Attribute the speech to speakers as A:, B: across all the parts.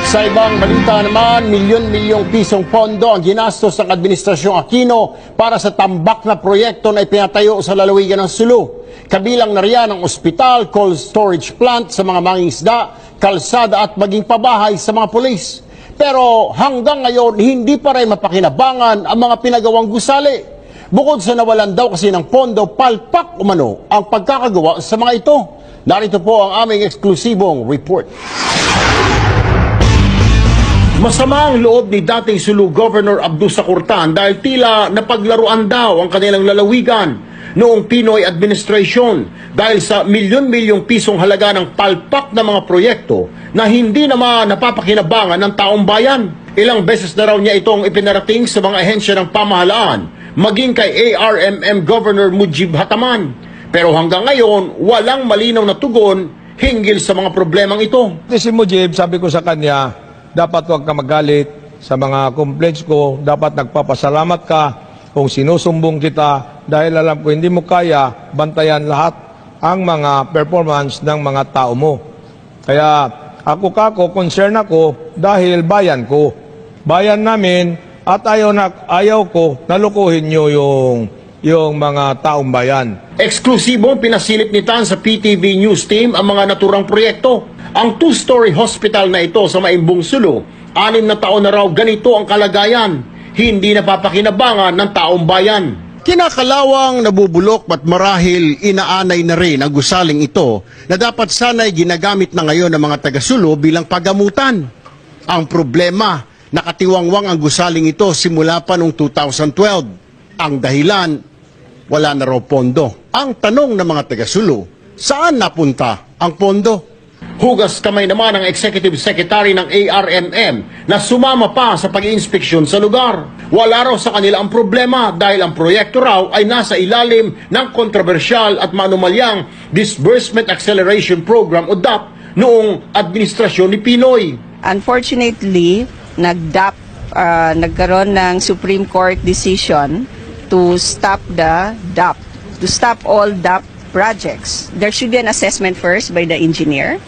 A: Sa ibang balita naman, milyon-milyong pisong pondo ang ginastos ng Administrasyong Aquino para sa tambak na proyekto na ipinatayo sa lalawigan ng Sulu. Kabilang na riyan ang ospital, cold storage plant sa mga mangingisda, kalsada at maging pabahay sa mga pulis. Pero hanggang ngayon, hindi pa rin mapakinabangan ang mga pinagawang gusali. Bukod sa nawalan daw kasi ng pondo, palpak umano ang pagkakagawa sa mga ito. Narito po ang aming eksklusibong report. Masama ang loob ni dating Sulu Governor Abdu Sakurtan dahil tila napaglaruan daw ang kanilang lalawigan noong Pinoy administration dahil sa milyon-milyong pisong halaga ng palpak na mga proyekto na hindi naman napapakinabangan ng taong bayan. Ilang beses na raw niya itong ipinarating sa mga ahensya ng pamahalaan, maging kay ARMM Governor Mujib Hataman. Pero hanggang ngayon, walang malinaw na tugon hinggil sa mga problemang ito.
B: Si Mujib, sabi ko sa kanya, dapat huwag ka magalit sa mga complaints ko. Dapat nagpapasalamat ka kung sinusumbong kita dahil alam ko hindi mo kaya bantayan lahat ang mga performance ng mga tao mo. Kaya ako concern ako dahil bayan ko. Bayan namin at ayaw ko nalukuhin nyo yung mga taong bayan.
A: Eksklusibong pinasilip ni Tan sa PTV News Team ang mga naturang proyekto. Ang two-story hospital na ito sa Maimbong Sulu, 6 na taon na raw ganito ang kalagayan. Hindi napapakinabangan ng taong bayan. Kinakalawang nabubulok at marahil inaanay na rin ang gusaling ito na dapat sana'y ginagamit na ngayon ng mga taga-Sulu bilang pagamutan. Ang problema, nakatiwangwang ang gusaling ito simula pa noong 2012. Ang dahilan, wala na raw pondo. Ang tanong ng mga taga-Sulu, saan napunta ang pondo? Hugas kamay naman ang Executive Secretary ng ARMM na sumama pa sa pag-iinspeksyon sa lugar. Wala raw sa kanila ang problema dahil ang proyekto raw ay nasa ilalim ng kontrobersyal at manumalyang Disbursement Acceleration Program o DAP noong administrasyon ni Pinoy.
C: Unfortunately, nagkaroon ng Supreme Court decision to stop the DAP, to stop all DAP projects. There should be an assessment first by the engineer,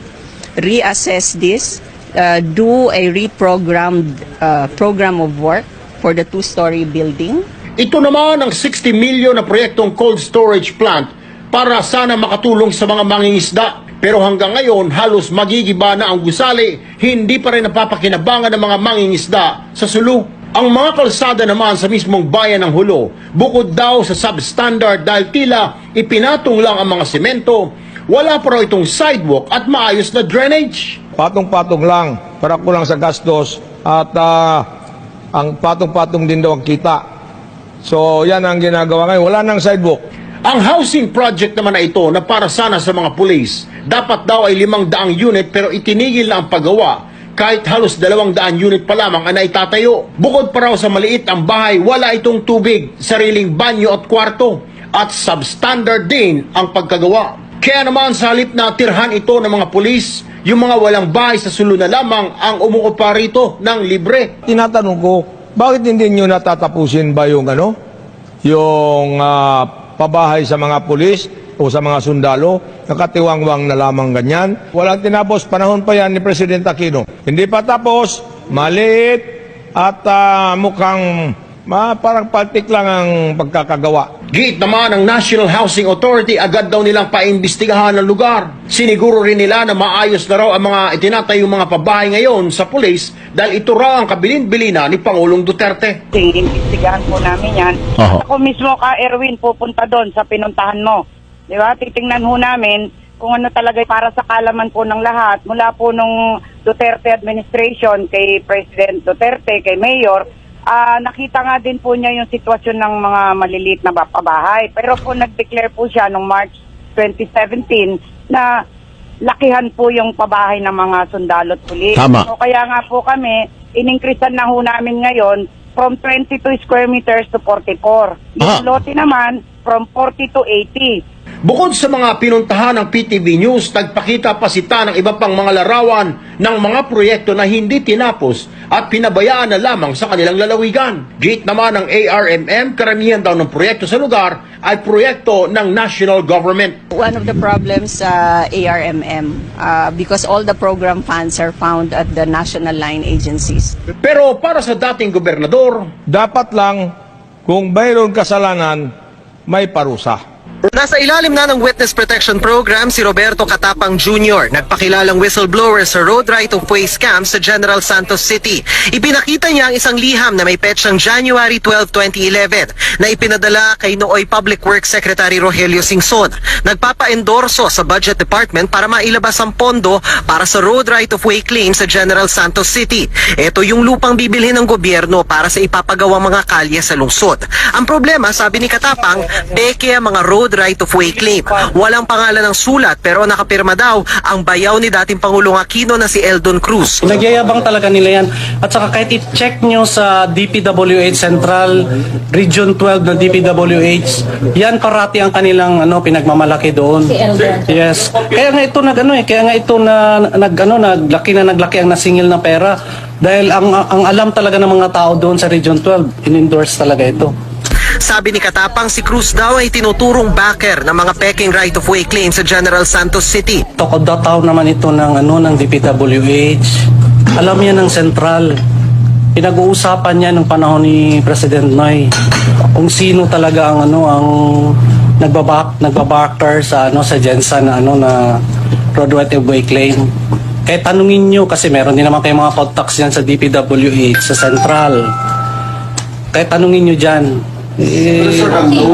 C: reassess this, do a reprogrammed program of work for the two-story building.
A: Ito naman ang 60 milyon na proyektong cold storage plant para sana makatulong sa mga mangingisda. Pero hanggang ngayon, halos magigiba na ang gusali, hindi pa rin napapakinabangan ng mga mangingisda sa Sulu. Ang mga kalsada naman sa mismong bayan ng Hulo, bukod daw sa substandard dahil tila ipinatong lang ang mga semento, wala pa raw itong sidewalk at maayos na drainage.
B: Patong-patong lang, para kulang sa gastos at ang patong-patong din daw ang kita. So yan ang ginagawa ngayon, wala nang sidewalk.
A: Ang housing project naman na ito na para sana sa mga pulis, dapat daw ay 500 unit pero itinigil na ang paggawa. Kahit halos 200 unit pa lamang ang naitatayo. Bukod pa raw sa maliit ang bahay, wala itong tubig, sariling banyo at kwarto. At substandard din ang pagkagawa. Kaya naman sa halip na tirhan ito ng mga pulis, yung mga walang bahay sa Sulu na lamang ang umuupa rito ng libre.
B: Tinatanong ko, bakit hindi nyo natatapusin ba yung pabahay sa mga pulis o sa mga sundalo, nakatiwangwang na lamang ganyan. Walang tinapos, panahon pa yan ni President Aquino. Hindi pa tapos, maliit at mukhang parang paltik lang ang pagkakagawa.
A: Giit naman ng National Housing Authority, agad daw nilang paimbestigahan ang lugar. Siniguro rin nila na maayos na raw ang mga itinatayong mga pabahay ngayon sa pulis dahil ito raw ang kabilin-bilina ni Pangulong Duterte.
D: Iimbestigahan po namin yan. Ako mismo ka, Erwin, pupunta doon sa pinuntahan mo. Di ba? Titingnan ho namin kung ano talaga para sa kalaman po ng lahat. Mula po nung Duterte administration, kay President Duterte, kay Mayor, nakita nga din po niya yung sitwasyon ng mga maliliit na pabahay. Pero po nag-declare po siya noong March 2017 na lakihan po yung pabahay ng mga sundalo at pulis.
A: Tama.
D: So kaya nga po kami, in-increasean na ho namin ngayon from 22 square meters to 44. Yung lote naman from 40 to 80.
A: Bukod sa mga pinuntahan ng PTV News, nagpakita pa si Tan ng iba pang mga larawan ng mga proyekto na hindi tinapos at pinabayaan na lamang sa kanilang lalawigan. Gate naman ng ARMM, karamihan daw ng proyekto sa lugar ay proyekto ng national government.
C: One of the problems sa ARMM, because all the program funds are found at the national line agencies.
A: Pero para sa dating gobernador,
B: Dapat lang, kung mayroon kasalanan, may parusa.
E: Nasa ilalim na ng Witness Protection Program si Roberto Katapang Jr., nagpakilalang whistleblower sa road right-of-way scam sa General Santos City. Ipinakita niya ang isang liham na may petsang January 12, 2011 na ipinadala kay nooy Public Works Secretary Rogelio Singson. Nagpapa-endorso sa Budget Department para mailabas ang pondo para sa road right-of-way claim sa General Santos City. Ito yung lupang bibilhin ng gobyerno para sa ipapagawang mga kalye sa lungsod. Ang problema, sabi ni Katapang, peke ang mga road right-of-way claim. Walang pangalan ng sulat pero nakapirma daw ang bayaw ni dating Pangulong Aquino na si Eldon Cruz.
F: Nagyayabang talaga nila yan. At saka kahit i-check nyo sa DPWH Central Region 12 na DPWH, yan parati ang kanilang pinagmamalaki doon. Yes. Kaya nga ito naglaki ang nasingil na pera dahil ang alam talaga ng mga tao doon sa Region 12, in-endorse talaga ito.
E: Sabi ni Katapang, si Cruz daw ay tinuturong backer ng mga peking right-of-way claim sa General Santos City.
F: Tokod-dataw naman ito ng ng DPWH. Alam yan ng Central. Pinag-uusapan niya ng panahon ni President Noy kung sino talaga ang nagbabacker sa Jensen na road right-of-way claim. Kaya tanungin nyo kasi meron din naman kayong mga contacts yan sa DPWH, sa Central. Kaya tanungin nyo dyan.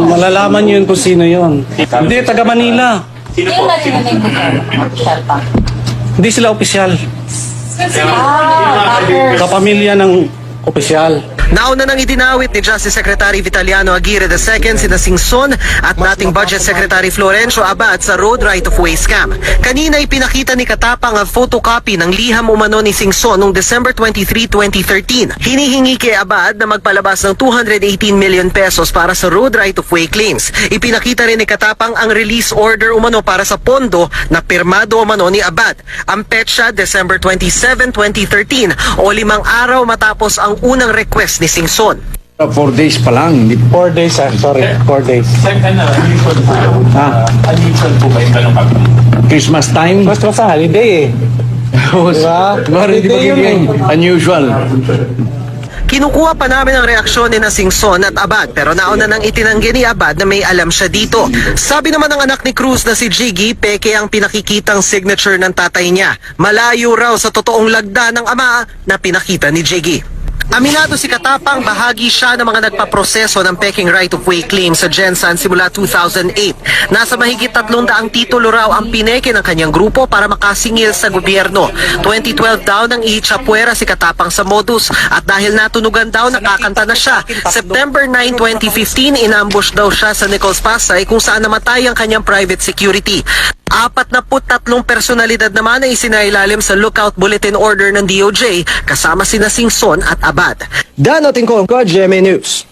F: Malalaman nyo yun kung sino yun. Hindi, taga Manila.
G: Sino po? Sino opisyal pa?
F: Hindi sila opisyal. Kapamilya ng opisyal.
E: Nauna nang idinawit ni Justice Secretary Vitaliano Aguirre II sina Singson at dating Budget Secretary Florencio Abad sa road right-of-way scam. Kanina ipinakita ni Katapang ang photocopy ng liham umano ni Singson noong December 23, 2013. Hinihingi kay Abad na magpalabas ng 218 million pesos para sa road right-of-way claims. Ipinakita rin ni Katapang ang release order umano para sa pondo na pirmado umano ni Abad. Ang petsa December 27, 2013 o 5 araw matapos ang unang request ni Singson.
H: 4 days pa lang.
F: 4 days, sorry. 4 days.
H: Unusual po ba yung ganun Christmas time?
F: Basta sa holiday eh.
H: Diba? Hindi magiging unusual.
E: Kinukuha pa namin ang reaksyon ni na Singson at Abad pero nauna nang itinanggi ni Abad na may alam siya dito. Sabi naman ng anak ni Cruz na si Jiggy, peke ang pinakikitang signature ng tatay niya. Malayo raw sa totoong lagda ng ama na pinakita ni Jiggy. Aminado si Katapang, bahagi siya ng mga nagpaproseso ng peking right-of-way claim sa Jensen simula 2008. Nasa mahigit 300 titulo raw ang pineke ng kanyang grupo para makasingil sa gobyerno. 2012 daw nang ihichapwera si Katapang sa modus at dahil natunugan daw nakakanta na siya. September 9, 2015, inambush daw siya sa Nichols Pasay kung saan namatay ang kanyang private security. 43 personalidad naman ay isinailalim sa lookout bulletin order ng DOJ kasama sina Singson at Abad.
I: Dan Otingkong, GMA News.